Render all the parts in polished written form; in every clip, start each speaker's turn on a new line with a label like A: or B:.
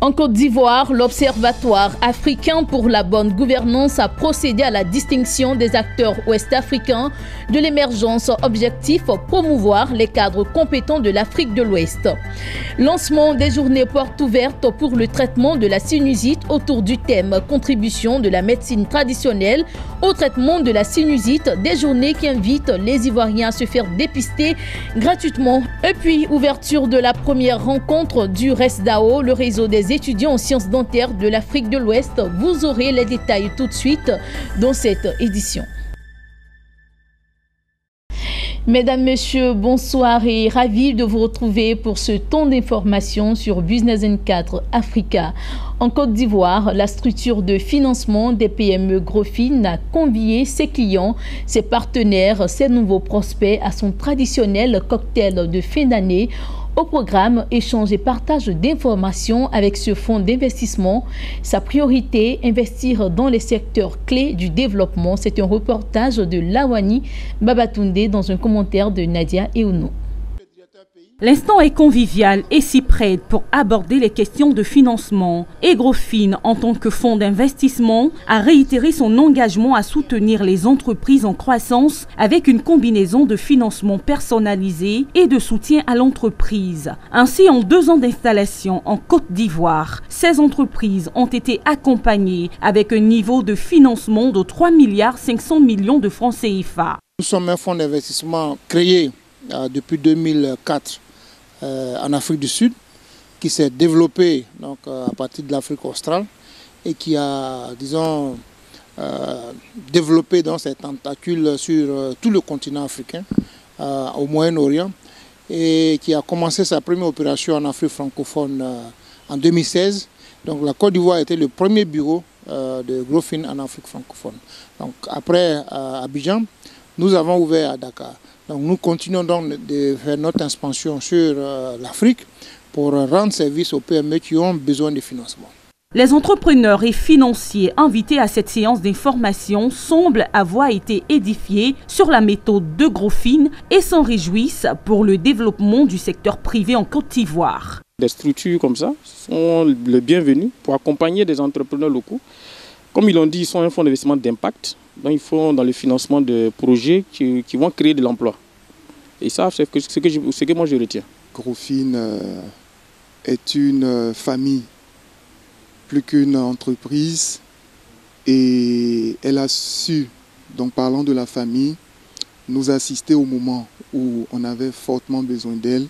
A: En Côte d'Ivoire, l'Observatoire africain pour la bonne gouvernance a procédé à la distinction des acteurs ouest-africains de l'émergence. Objectif, promouvoir les cadres compétents de l'Afrique de l'Ouest. Lancement des journées portes ouvertes pour le traitement de la sinusite autour du thème « Contribution de la médecine traditionnelle au traitement de la sinusite ». Des journées qui invitent les Ivoiriens à se faire dépister gratuitement. Et puis, ouverture de la première rencontre du RESDAO, le réseau des étudiants en sciences dentaires de l'Afrique de l'Ouest. Vous aurez les détails tout de suite dans cette édition. Mesdames, Messieurs, bonsoir et ravi de vous retrouver pour ce temps d'information sur Business N4 Africa. En Côte d'Ivoire, la structure de financement des PME Grofin a convié ses clients, ses partenaires, ses nouveaux prospects à son traditionnel cocktail de fin d'année. Au programme, échange et partage d'informations avec ce fonds d'investissement. Sa priorité, investir dans les secteurs clés du développement. C'est un reportage de Lawani Babatunde dans un commentaire de Nadia Eounou.
B: L'instant est convivial et s'y prête pour aborder les questions de financement. Et Grofin, en tant que fonds d'investissement, a réitéré son engagement à soutenir les entreprises en croissance avec une combinaison de financement personnalisé et de soutien à l'entreprise. Ainsi, en 2 ans d'installation en Côte d'Ivoire, 16 entreprises ont été accompagnées avec un niveau de financement de 3,5 milliards de francs CFA.
C: Nous sommes un fonds d'investissement créé depuis 2004 en Afrique du Sud, qui s'est développé donc, à partir de l'Afrique australe et qui a, disons, développé dans ses tentacules sur tout le continent africain, au Moyen-Orient, et qui a commencé sa première opération en Afrique francophone en 2016. Donc la Côte d'Ivoire était le premier bureau de Grofin en Afrique francophone. Donc après Abidjan, nous avons ouvert à Dakar. Donc nous continuons donc de faire notre expansion sur l'Afrique pour rendre service aux PME qui ont besoin de financement.
B: Les entrepreneurs et financiers invités à cette séance d'information semblent avoir été édifiés sur la méthode de Grofin et s'en réjouissent pour le développement du secteur privé en Côte d'Ivoire.
D: Des structures comme ça sont le bienvenu pour accompagner des entrepreneurs locaux. Comme ils l'ont dit, ils sont un fonds d'investissement d'impact. Donc ils font dans le financement de projets qui vont créer de l'emploi. Et ça, c'est ce que moi je retiens.
E: Grofin est une famille, plus qu'une entreprise. Et elle a su, donc parlant de la famille, nous assister au moment où on avait fortement besoin d'elle.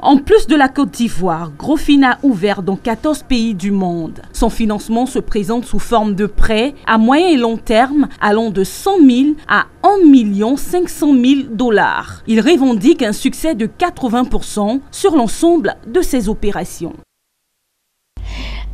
B: En plus de la Côte d'Ivoire, Grofin a ouvert dans 14 pays du monde. Son financement se présente sous forme de prêts à moyen et long terme allant de 100 000 à 1 500 000 $. Il revendique un succès de 80% sur l'ensemble de ses opérations.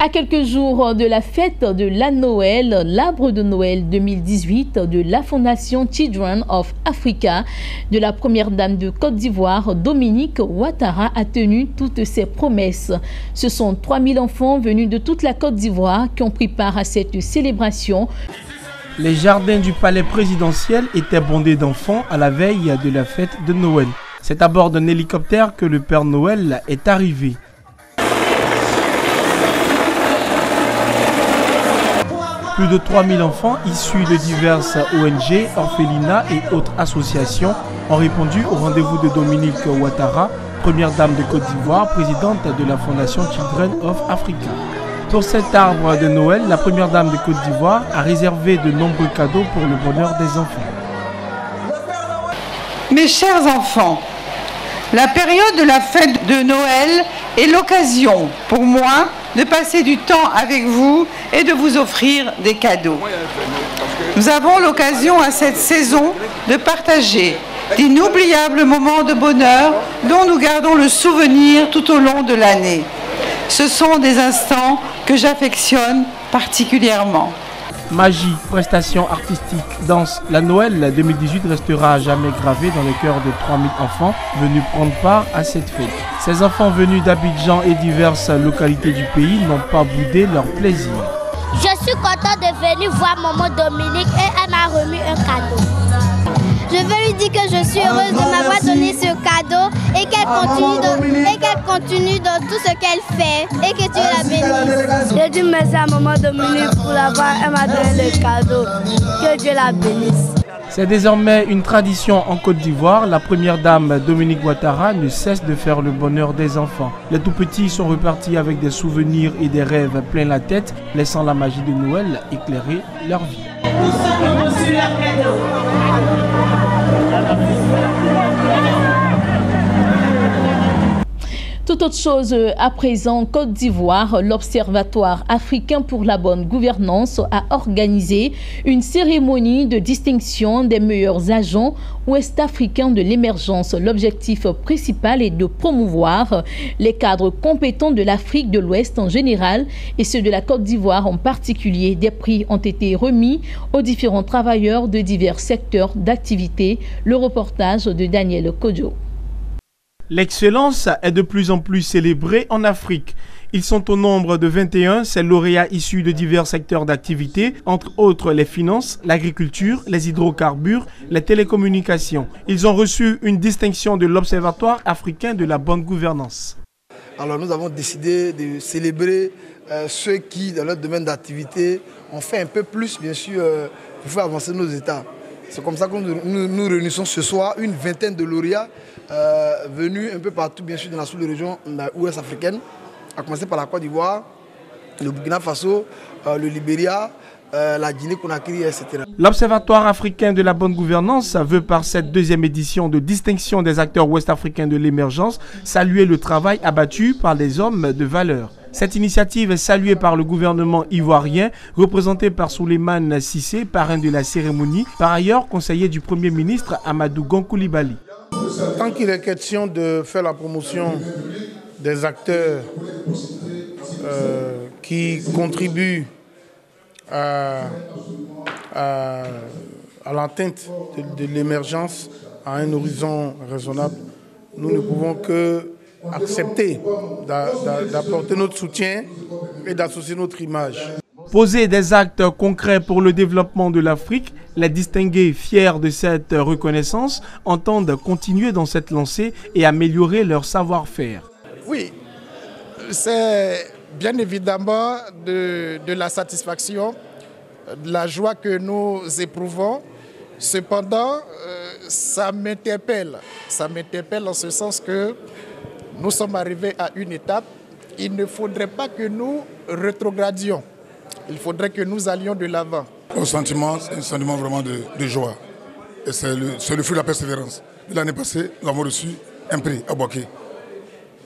A: À quelques jours de la fête de la Noël, l'arbre de Noël 2018 de la Fondation Children of Africa de la première dame de Côte d'Ivoire, Dominique Ouattara, a tenu toutes ses promesses. Ce sont 3000 enfants venus de toute la Côte d'Ivoire qui ont pris part à cette célébration.
F: Les jardins du palais présidentiel étaient bondés d'enfants à la veille de la fête de Noël. C'est à bord d'un hélicoptère que le Père Noël est arrivé. Plus de 3000 enfants issus de diverses ONG, orphelinats et autres associations ont répondu au rendez-vous de Dominique Ouattara, première dame de Côte d'Ivoire, présidente de la Fondation Children of Africa. Pour cet arbre de Noël, la première dame de Côte d'Ivoire a réservé de nombreux cadeaux pour le bonheur des enfants.
G: Mes chers enfants, la période de la fête de Noël est l'occasion pour moi de passer du temps avec vous et de vous offrir des cadeaux. Nous avons l'occasion à cette saison de partager d'inoubliables moments de bonheur dont nous gardons le souvenir tout au long de l'année. Ce sont des instants que j'affectionne particulièrement.
F: Magie, prestations artistiques, danse, la Noël 2018 restera à jamais gravée dans le cœur de 3000 enfants venus prendre part à cette fête. Ces enfants venus d'Abidjan et diverses localités du pays n'ont pas boudé leur plaisir.
H: Je suis contente de venir voir maman Dominique et elle m'a remis un cadeau. Je veux lui dire que je suis heureuse de m'avoir donné ce cadeau et qu'elle continue dans tout ce qu'elle fait et que Dieu la bénisse. Je dis merci à maman Dominique pour l'avoir, elle m'a donné le cadeau. Que Dieu la bénisse.
F: C'est désormais une tradition en Côte d'Ivoire. La première dame Dominique Ouattara ne cesse de faire le bonheur des enfants. Les tout-petits sont repartis avec des souvenirs et des rêves plein la tête, laissant la magie de Noël éclairer leur vie.
A: Tout autre chose à présent, Côte d'Ivoire, l'Observatoire africain pour la bonne gouvernance a organisé une cérémonie de distinction des meilleurs agents ouest-africains de l'émergence. L'objectif principal est de promouvoir les cadres compétents de l'Afrique de l'Ouest en général et ceux de la Côte d'Ivoire en particulier. Des prix ont été remis aux différents travailleurs de divers secteurs d'activité. Le reportage de Daniel Kodjo.
F: L'excellence est de plus en plus célébrée en Afrique. Ils sont au nombre de 21, ces lauréats issus de divers secteurs d'activité, entre autres les finances, l'agriculture, les hydrocarbures, les télécommunications. Ils ont reçu une distinction de l'Observatoire africain de la bonne gouvernance.
I: Alors nous avons décidé de célébrer ceux qui, dans leur domaine d'activité, ont fait un peu plus, bien sûr, pour faire avancer nos États. C'est comme ça que nous réunissons ce soir une vingtaine de lauréats venus un peu partout, bien sûr, dans la sous-région ouest africaine, à commencer par la Côte d'Ivoire, le Burkina Faso, le Libéria, la Guinée-Conakry, etc.
F: L'Observatoire africain de la bonne gouvernance veut, par cette deuxième édition de distinction des acteurs ouest-africains de l'émergence, saluer le travail abattu par les hommes de valeur. Cette initiative est saluée par le gouvernement ivoirien, représenté par Souleymane Cissé, parrain de la cérémonie, par ailleurs conseiller du Premier ministre Amadou Gon Coulibaly.
J: Tant qu'il est question de faire la promotion des acteurs qui contribuent à l'atteinte de l'émergence à un horizon raisonnable, nous ne pouvons que accepter d'apporter notre soutien et d'associer notre image.
F: Poser des actes concrets pour le développement de l'Afrique, les distingués fiers de cette reconnaissance entendent continuer dans cette lancée et améliorer leur savoir-faire.
J: Oui, c'est bien évidemment de la satisfaction, de la joie que nous éprouvons. Cependant, ça m'interpelle en ce sens que nous sommes arrivés à une étape. Il ne faudrait pas que nous rétrogradions. Il faudrait que nous allions de l'avant.
K: Mon sentiment, c'est un sentiment vraiment de joie. Et c'est le fruit de la persévérance. L'année passée, nous avons reçu un prix à Boaké,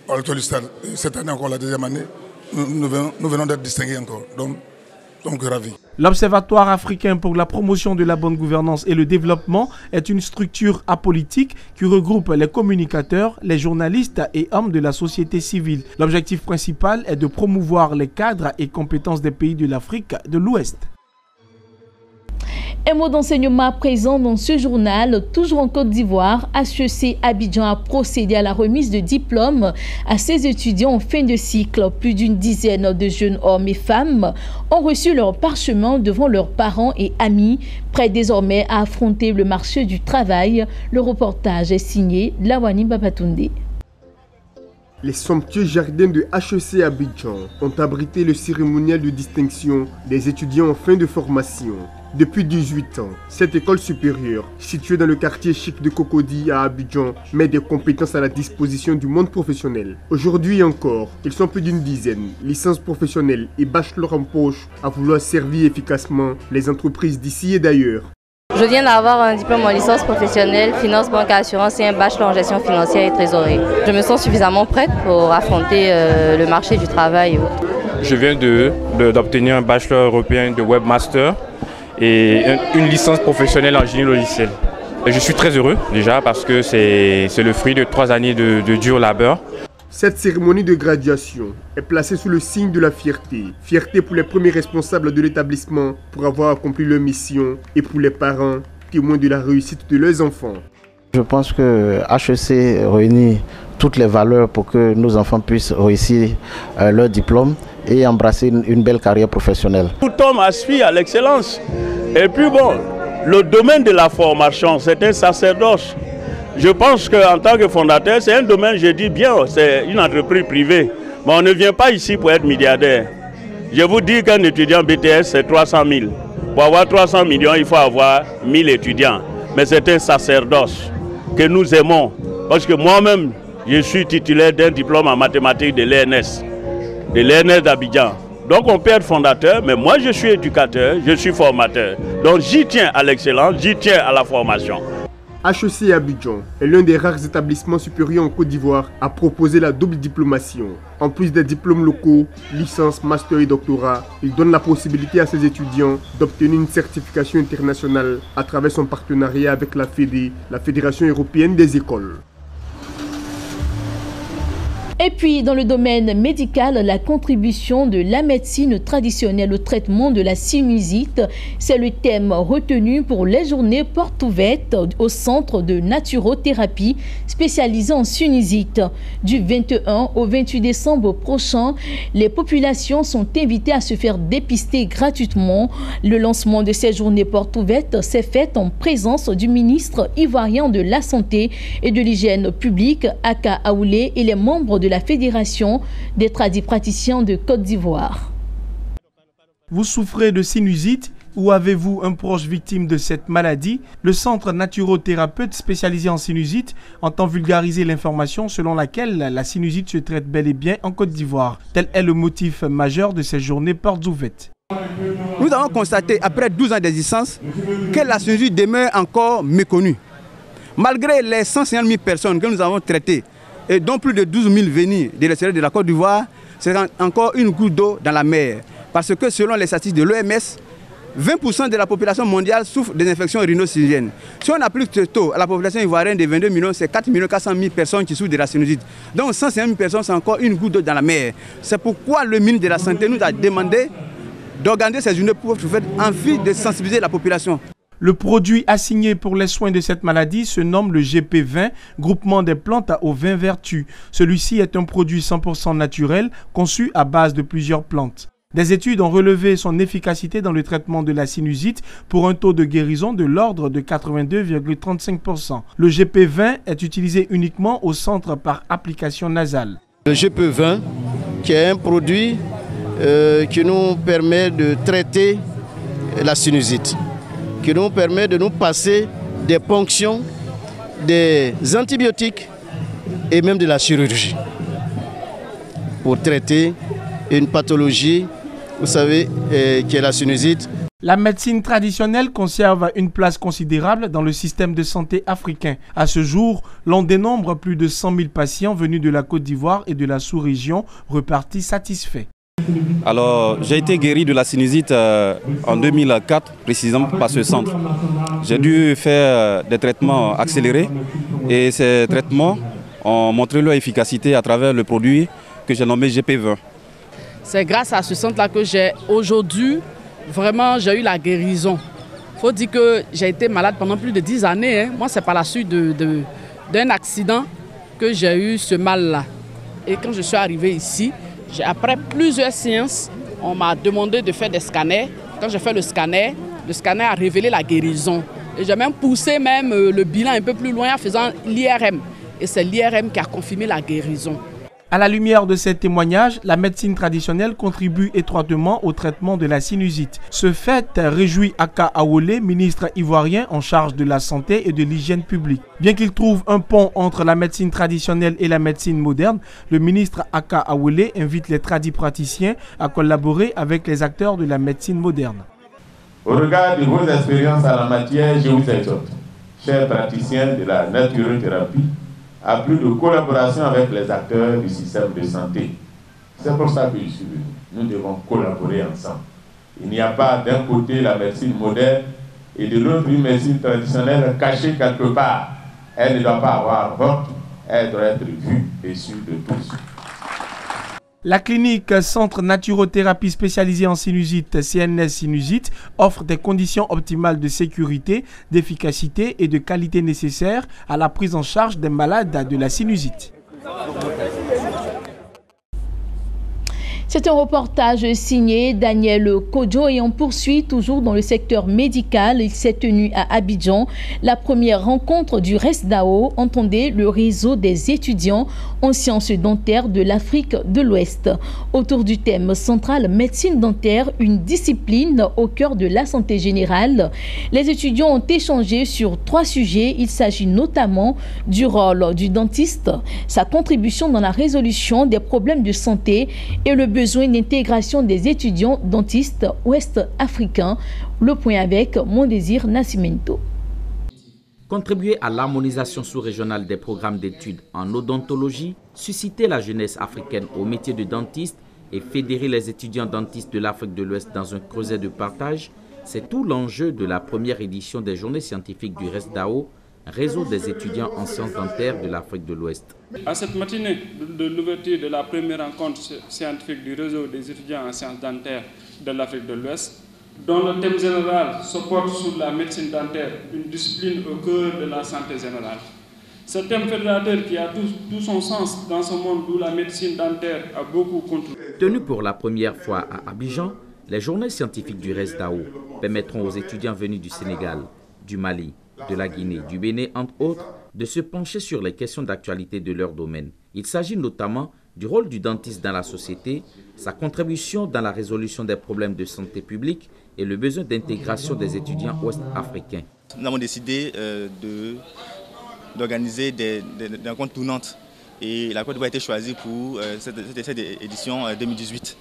K: à l'Étoile du Stade. Cette année encore, la deuxième année, nous venons d'être distingués encore. Donc ravis.
F: L'Observatoire africain pour la promotion de la bonne gouvernance et le développement est une structure apolitique qui regroupe les communicateurs, les journalistes et hommes de la société civile. L'objectif principal est de promouvoir les cadres et compétences des pays de l'Afrique de l'Ouest.
A: Un mot d'enseignement présent dans ce journal. Toujours en Côte d'Ivoire, HEC Abidjan a procédé à la remise de diplômes à ses étudiants en fin de cycle. Plus d'une dizaine de jeunes hommes et femmes ont reçu leur parchemin devant leurs parents et amis, prêts désormais à affronter le marché du travail. Le reportage est signé Lawani Babatunde.
L: Les somptueux jardins de HEC Abidjan ont abrité le cérémonial de distinction des étudiants en fin de formation. Depuis 18 ans, cette école supérieure, située dans le quartier chic de Cocody à Abidjan, met des compétences à la disposition du monde professionnel. Aujourd'hui encore, ils sont plus d'une dizaine, licences professionnelles et bachelors en poche, à vouloir servir efficacement les entreprises d'ici et d'ailleurs.
M: Je viens d'avoir un diplôme en licence professionnelle, finance, banque et assurance et un bachelor en gestion financière et trésorerie. Je me sens suffisamment prête pour affronter le marché du travail.
N: Je viens d'obtenir un bachelor européen de webmaster et une licence professionnelle en génie logiciel. Et je suis très heureux déjà parce que c'est le fruit de 3 années de dur labeur.
L: Cette cérémonie de graduation est placée sous le signe de la fierté. Fierté pour les premiers responsables de l'établissement pour avoir accompli leur mission et pour les parents, témoins de la réussite de leurs enfants.
O: Je pense que HEC réunit toutes les valeurs pour que nos enfants puissent réussir leur diplôme et embrasser une belle carrière professionnelle.
P: Tout homme aspire à l'excellence. Et puis bon, le domaine de la formation, c'est un sacerdoce. Je pense qu'en tant que fondateur, c'est un domaine, je dis bien, c'est une entreprise privée. Mais on ne vient pas ici pour être milliardaire. Je vous dis qu'un étudiant BTS, c'est 300 000. Pour avoir 300 millions, il faut avoir 1000 étudiants. Mais c'est un sacerdoce que nous aimons. Parce que moi-même, je suis titulaire d'un diplôme en mathématiques de l'ENS d'Abidjan. Donc on peut être fondateur, mais moi je suis éducateur, je suis formateur. Donc j'y tiens à l'excellence, j'y tiens à la formation.
L: HEC Abidjan est l'un des rares établissements supérieurs en Côte d'Ivoire à proposer la double diplomation. En plus des diplômes locaux, licence, master et doctorat, il donne la possibilité à ses étudiants d'obtenir une certification internationale à travers son partenariat avec la FEDE, la Fédération européenne des écoles.
A: Et puis, dans le domaine médical, la contribution de la médecine traditionnelle au traitement de la sinusite, c'est le thème retenu pour les journées portes ouvertes au centre de naturothérapie spécialisé en sinusite. Du 21 au 28 décembre prochain, les populations sont invitées à se faire dépister gratuitement. Le lancement de ces journées portes ouvertes s'est fait en présence du ministre ivoirien de la Santé et de l'Hygiène publique, Aka Aoulé, et les membres de la Fédération des tradipraticiens de Côte d'Ivoire.
F: Vous souffrez de sinusite ou avez-vous un proche victime de cette maladie? Le centre naturothérapeute spécialisé en sinusite entend vulgariser l'information selon laquelle la sinusite se traite bel et bien en Côte d'Ivoire. Tel est le motif majeur de ces journées portes ouvertes.
Q: Nous avons constaté, après 12 ans d'existence, que la sinusite demeure encore méconnue. Malgré les 150 000 personnes que nous avons traitées, et dont plus de 12 000 venus de l'extérieur de la Côte d'Ivoire, c'est encore une goutte d'eau dans la mer. Parce que selon les statistiques de l'OMS, 20% de la population mondiale souffre des infections rhinocéliennes. Si on applique ce taux à la population ivoirienne de 22 millions, c'est 4 400 000 personnes qui souffrent de la sinusite. Donc 150 000 personnes, c'est encore une goutte d'eau dans la mer. C'est pourquoi le ministre de la Santé nous a demandé d'organiser ces journées pour faire en vue de sensibiliser la population.
F: Le produit assigné pour les soins de cette maladie se nomme le GP20, groupement des plantes aux 20 vertus. Celui-ci est un produit 100% naturel, conçu à base de plusieurs plantes. Des études ont relevé son efficacité dans le traitement de la sinusite pour un taux de guérison de l'ordre de 82,35%. Le GP20 est utilisé uniquement au centre par application nasale.
R: Le GP20, qui est un produit qui nous permet de traiter la sinusite, qui nous permet de nous passer des ponctions, des antibiotiques et même de la chirurgie pour traiter une pathologie, vous savez, qui est la sinusite.
F: La médecine traditionnelle conserve une place considérable dans le système de santé africain. À ce jour, l'on dénombre plus de 100 000 patients venus de la Côte d'Ivoire et de la sous-région repartis satisfaits.
S: Alors, j'ai été guéri de la sinusite en 2004, précisément par ce centre. J'ai dû faire des traitements accélérés et ces traitements ont montré leur efficacité à travers le produit que j'ai nommé GP20.
T: C'est grâce à ce centre-là que j'ai aujourd'hui, vraiment, j'ai eu la guérison. Il faut dire que j'ai été malade pendant plus de 10 années. Moi, c'est par la suite d'un accident que j'ai eu ce mal-là. Et quand je suis arrivé ici, après plusieurs séances, on m'a demandé de faire des scanners. Quand j'ai fait le scanner a révélé la guérison. Et j'ai même poussé le bilan un peu plus loin en faisant l'IRM. Et c'est l'IRM qui a confirmé la guérison.
F: À la lumière de ces témoignages, la médecine traditionnelle contribue étroitement au traitement de la sinusite. Ce fait réjouit Aka Aoulé, ministre ivoirien en charge de la santé et de l'hygiène publique. Bien qu'il trouve un pont entre la médecine traditionnelle et la médecine moderne, le ministre Aka Aoulé invite les tradipraticiens à collaborer avec les acteurs de la médecine moderne.
U: Au regard de vos expériences en la matière, je vous exhorte, chers praticiens de la naturothérapie, à plus de collaboration avec les acteurs du système de santé. C'est pour ça que je suis venu. Nous devons collaborer ensemble. Il n'y a pas d'un côté la médecine moderne et de l'autre une médecine traditionnelle cachée quelque part. Elle ne doit pas avoir vote, elle doit être vue et sûre de tous.
F: La clinique Centre Naturothérapie spécialisée en sinusite, CNS Sinusite, offre des conditions optimales de sécurité, d'efficacité et de qualité nécessaires à la prise en charge des malades de la sinusite.
A: C'est un reportage signé Daniel Kodjo et on poursuit toujours dans le secteur médical. Il s'est tenu à Abidjan la première rencontre du RESDAO, entendez le réseau des étudiants en sciences dentaires de l'Afrique de l'Ouest. Autour du thème central médecine dentaire, une discipline au cœur de la santé générale, les étudiants ont échangé sur 3 sujets. Il s'agit notamment du rôle du dentiste, sa contribution dans la résolution des problèmes de santé et le besoin d'intégration des étudiants dentistes ouest-africains. Le point avec Mondésir Nascimento.
C: Contribuer à l'harmonisation sous-régionale des programmes d'études en odontologie, susciter la jeunesse africaine au métier de dentiste et fédérer les étudiants dentistes de l'Afrique de l'Ouest dans un creuset de partage, c'est tout l'enjeu de la première édition des journées scientifiques du RESDAO, réseau des étudiants en sciences dentaires de l'Afrique de l'Ouest.
V: À cette matinée de l'ouverture de la première rencontre scientifique du réseau des étudiants en sciences dentaires de l'Afrique de l'Ouest, dont le thème général se porte sur la médecine dentaire, une discipline au cœur de la santé générale. Ce thème fédérateur qui a tout son sens dans ce monde où la médecine dentaire a beaucoup contribué.
C: Tenu pour la première fois à Abidjan, les journées scientifiques du RESDAO permettront aux étudiants venus du Sénégal, du Mali, de la Guinée, du Bénin, entre autres, de se pencher sur les questions d'actualité de leur domaine. Il s'agit notamment du rôle du dentiste dans la société, sa contribution dans la résolution des problèmes de santé publique et le besoin d'intégration des étudiants ouest-africains.
W: Nous avons décidé d'organiser des rencontres tournantes et la Côte d'Ivoire a été choisie pour cette édition 2018.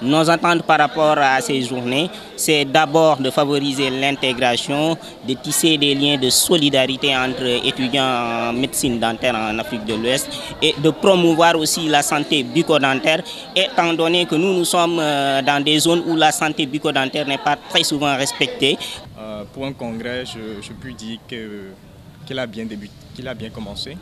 X: Nos attentes par rapport à ces journées, c'est d'abord de favoriser l'intégration, de tisser des liens de solidarité entre étudiants en médecine dentaire en Afrique de l'Ouest et de promouvoir aussi la santé bucco-dentaire, étant donné que nous sommes dans des zones où la santé bucco-dentaire n'est pas très souvent respectée.
Y: Pour un congrès, je peux dire qu'il a bien débuté, qu'il a bien commencé.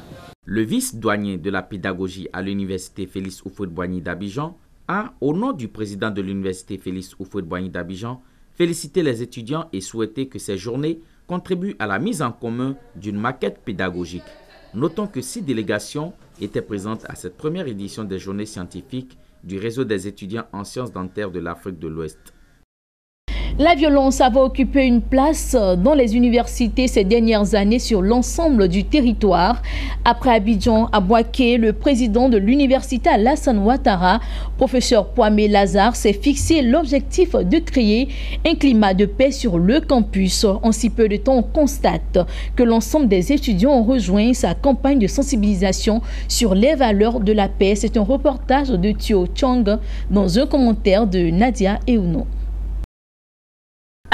C: Le vice-douanier de la pédagogie à l'université Félix Houphouët-Boigny d'Abidjan a, au nom du président de l'université Félix Houphouët-Boigny d'Abidjan, félicité les étudiants et souhaité que ces journées contribuent à la mise en commun d'une maquette pédagogique. Notons que 6 délégations étaient présentes à cette première édition des journées scientifiques du réseau des étudiants en sciences dentaires de l'Afrique de l'Ouest.
A: La violence va occuper une place dans les universités ces dernières années sur l'ensemble du territoire. Après Abidjan, à Bouaké, le président de l'université Alassane Ouattara, professeur Kwame Lazare, s'est fixé l'objectif de créer un climat de paix sur le campus. En si peu de temps, on constate que l'ensemble des étudiants ont rejoint sa campagne de sensibilisation sur les valeurs de la paix. C'est un reportage de Thio Chang dans un commentaire de Nadia Euno.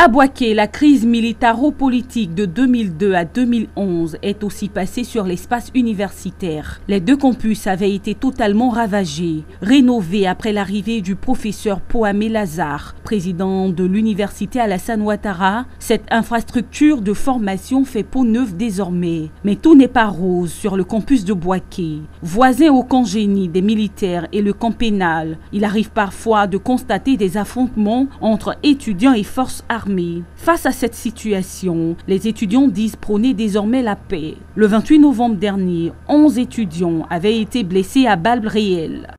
B: À Bouaké, la crise militaro-politique de 2002 à 2011 est aussi passée sur l'espace universitaire. Les 2 campus avaient été totalement ravagés, rénovés après l'arrivée du professeur Kwame Lazare, président de l'université Alassane Ouattara. Cette infrastructure de formation fait peau neuve désormais. Mais tout n'est pas rose sur le campus de Bouaké. Voisin au camp génie des militaires et le camp pénal, il arrive parfois de constater des affrontements entre étudiants et forces armées. Face à cette situation, les étudiants disent prôner désormais la paix. Le 28 novembre dernier, 11 étudiants avaient été blessés à balles réelles.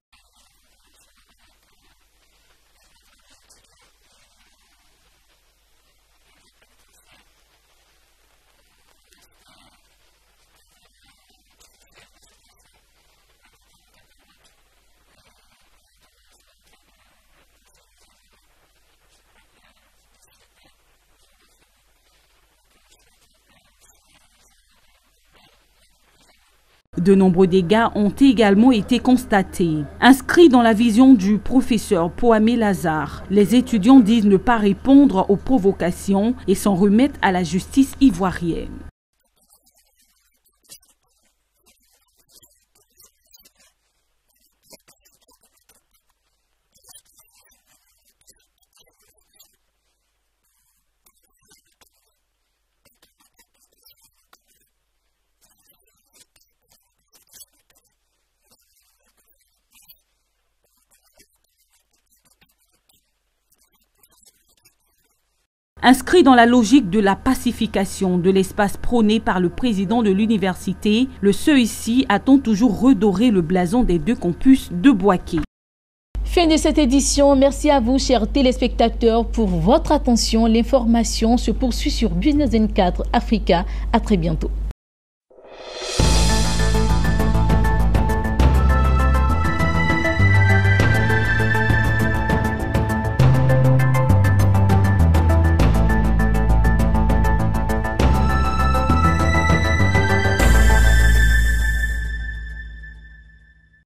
B: De nombreux dégâts ont également été constatés. Inscrits dans la vision du professeur Kwame Lazare, les étudiants disent ne pas répondre aux provocations et s'en remettre à la justice ivoirienne. Inscrit dans la logique de la pacification de l'espace prôné par le président de l'université, le CEICI attend toujours redorer le blason des 2 campus de Bouaké.
A: Fin de cette édition. Merci à vous, chers téléspectateurs, pour votre attention. L'information se poursuit sur Business 24 Africa. À très bientôt.